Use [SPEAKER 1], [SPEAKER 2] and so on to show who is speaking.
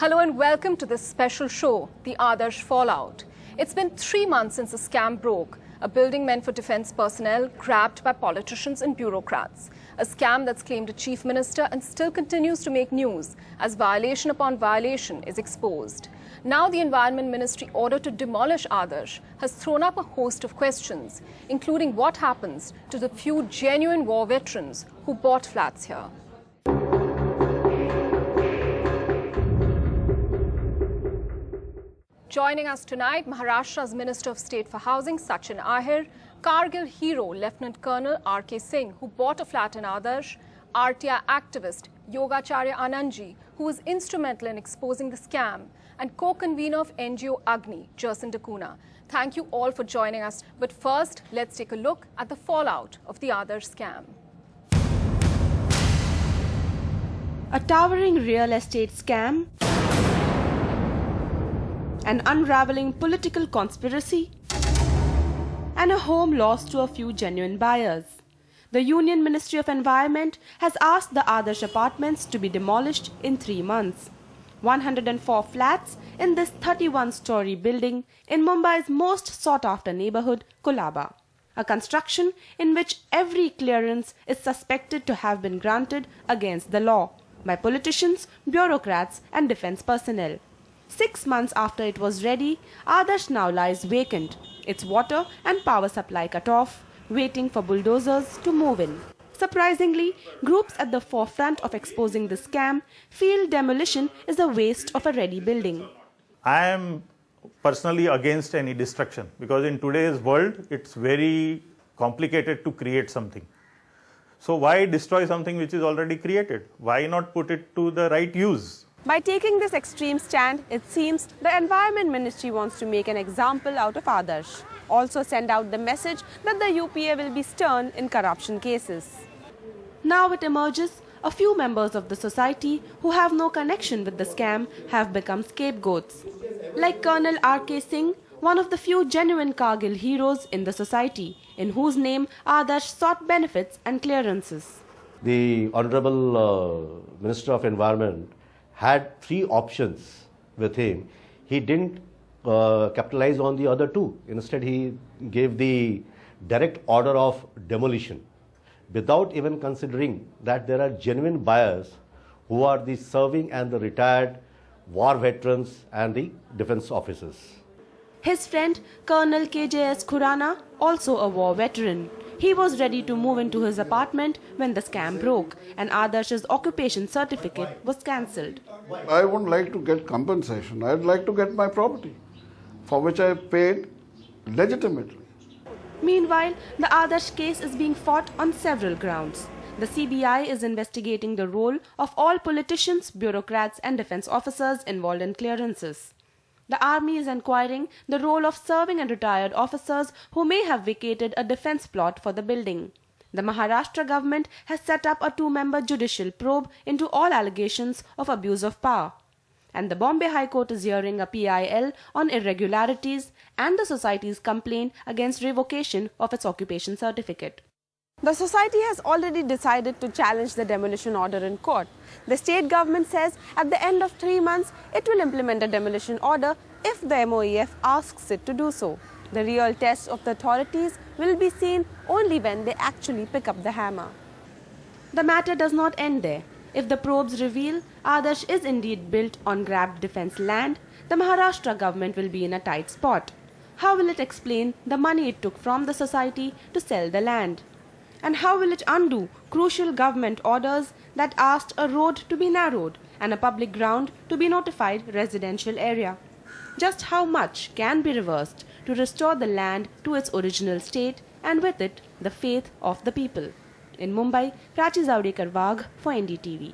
[SPEAKER 1] Hello and welcome to this special show, The Adarsh Fallout. It's been 3 months since a scam broke, a building meant for defense personnel grabbed by politicians and bureaucrats. A scam that's claimed a chief minister and still continues to make news as violation upon violation is exposed. Now the Environment Ministry order to demolish Adarsh has thrown up a host of questions, including what happens to the few genuine war veterans who bought flats here. Joining us tonight, Maharashtra's Minister of State for Housing, Sachin Ahir, Kargil hero, Lieutenant Colonel R.K. Singh, who bought a flat in Adarsh, RTI activist Yogacharya Anandji, who was instrumental in exposing the scam, and co-convener of NGO Agni, Jerson Dakuna. Thank you all for joining us. But first, let's take a look at the fallout of the Adarsh scam.
[SPEAKER 2] A towering real estate scam, an unraveling political conspiracy, and a home lost to a few genuine buyers. The Union Ministry of Environment has asked the Adarsh apartments to be demolished in 3 months. 104 flats in this 31-story building in Mumbai's most sought-after neighborhood, Colaba. A construction in which every clearance is suspected to have been granted against the law by politicians, bureaucrats and defense personnel. 6 months after it was ready, Adarsh now lies vacant, its water and power supply cut off, waiting for bulldozers to move in. Surprisingly, groups at the forefront of exposing the scam feel demolition is a waste of a ready building.
[SPEAKER 3] I am personally against any destruction because in today's world, it's very complicated to create something. So why destroy something which is already created? Why not put it to the right use?
[SPEAKER 2] By taking this extreme stand, it seems the Environment Ministry wants to make an example out of Adarsh. Also send out the message that the UPA will be stern in corruption cases. Now it emerges, a few members of the society who have no connection with the scam have become scapegoats. Like Colonel R.K. Singh, one of the few genuine Kargil heroes in the society, in whose name Adarsh sought benefits and clearances.
[SPEAKER 4] The Honorable Minister of Environment had 3 options with him. He didn't capitalize on the other 2. Instead, he gave the direct order of demolition without even considering that there are genuine buyers who are the serving and the retired war veterans and the defense officers.
[SPEAKER 2] His friend Colonel KJS Khurana, also a war veteran. He was ready to move into his apartment when the scam broke and Adarsh's occupation certificate was cancelled.
[SPEAKER 5] I wouldn't like to get compensation. I'd like to get my property, for which I paid legitimately.
[SPEAKER 2] Meanwhile, the Adarsh case is being fought on several grounds. The CBI is investigating the role of all politicians, bureaucrats and defense officers involved in clearances. The army is inquiring the role of serving and retired officers who may have vacated a defense plot for the building. The Maharashtra government has set up a 2-member judicial probe into all allegations of abuse of power. And the Bombay High Court is hearing a PIL on irregularities and the society's complaint against revocation of its occupation certificate. The society has already decided to challenge the demolition order in court. The state government says at the end of 3 months, it will implement a demolition order if the MOEF asks it to do so. The real test of the authorities will be seen only when they actually pick up the hammer. The matter does not end there. If the probes reveal Adarsh is indeed built on grabbed defense land, the Maharashtra government will be in a tight spot. How will it explain the money it took from the society to sell the land? And how will it undo crucial government orders that asked a road to be narrowed and a public ground to be notified residential area? Just how much can be reversed to restore the land to its original state and with it the faith of the people? In Mumbai, Prachi Zavdekar Wagh for NDTV.